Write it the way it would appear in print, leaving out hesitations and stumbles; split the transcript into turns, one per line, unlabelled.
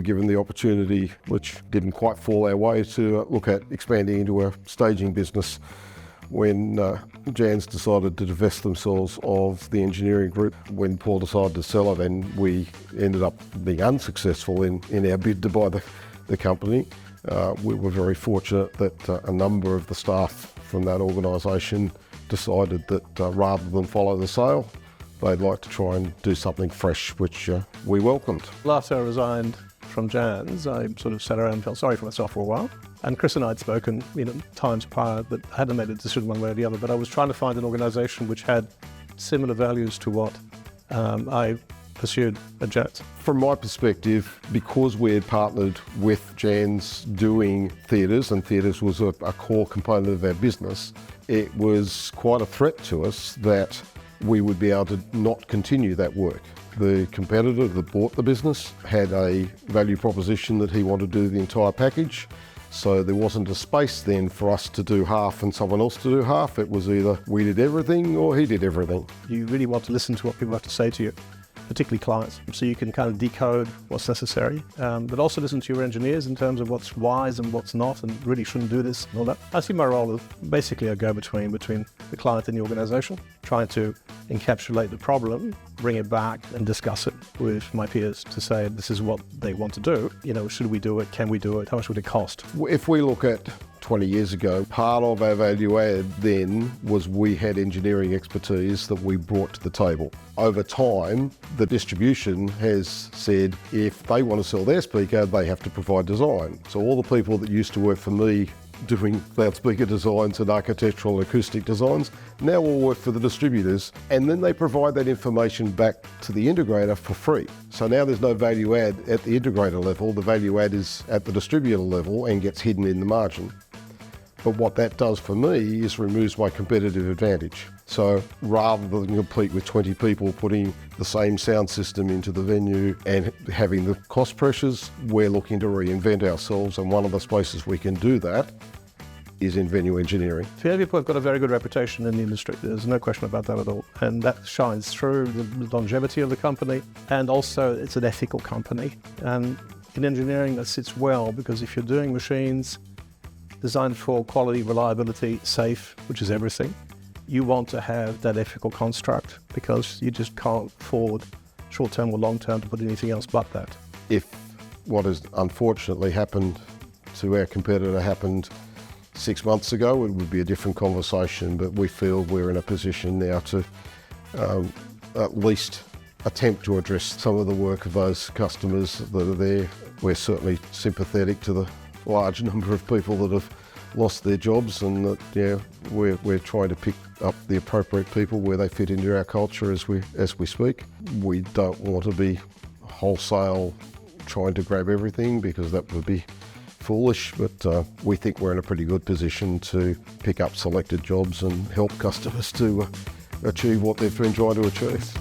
were given the opportunity, which didn't quite fall our way, to look at expanding into a staging business when Jan's decided to divest themselves of the engineering group. When Paul decided to sell it, and we ended up being unsuccessful in our bid to buy the company, we were very fortunate that a number of the staff from that organisation decided that rather than follow the sale, they'd like to try and do something fresh, which we welcomed.
After I resigned from Jan's, I sort of sat around and felt sorry for myself for a while. And Chris and I had spoken, times prior, but I hadn't made a decision one way or the other. But I was trying to find an organisation which had similar values to what I pursued at Jan's.
From my perspective, because we had partnered with Jan's doing theatres, and theatres was a core component of our business, it was quite a threat to us that we would be able to not continue that work. The competitor that bought the business had a value proposition that he wanted to do the entire package, so there wasn't a space then for us to do half and someone else to do half. It was either we did everything or he did everything.
You really want to listen to what people have to say to you, particularly clients, so you can kind of decode what's necessary, but also listen to your engineers in terms of what's wise and what's not, and really shouldn't do this and all that. I see my role as basically a go-between between the client and the organisation, trying to encapsulate the problem, bring it back and discuss it with my peers to say this is what they want to do. Should we do it? Can we do it? How much would it cost?
If we look at 20 years ago, part of our value add then was we had engineering expertise that we brought to the table. Over time, the distribution has said if they want to sell their speaker, they have to provide design. So all the people that used to work for me doing loudspeaker designs and architectural and acoustic designs now all work for the distributors, and then they provide that information back to the integrator for free. So now there's no value add at the integrator level, the value add is at the distributor level and gets hidden in the margin. But what that does for me is removes my competitive advantage. So rather than compete with 20 people putting the same sound system into the venue and having the cost pressures, we're looking to reinvent ourselves, and one of the spaces we can do that is in venue engineering.
AVL have got a very good reputation in the industry, there's no question about that at all, and that shines through the longevity of the company, and also it's an ethical company. And in engineering that sits well, because if you're doing machines designed for quality, reliability, safe, which is everything, you want to have that ethical construct, because you just can't afford short-term or long-term to put anything else but that.
If what has unfortunately happened to our competitor happened 6 months ago, it would be a different conversation, but we feel we're in a position now to at least attempt to address some of the work of those customers that are there. We're certainly sympathetic to the large number of people that have lost their jobs, and that we're trying to pick up the appropriate people where they fit into our culture as we speak. We don't want to be wholesale trying to grab everything, because that would be foolish, but we think we're in a pretty good position to pick up selected jobs and help customers to achieve what they've been trying to achieve.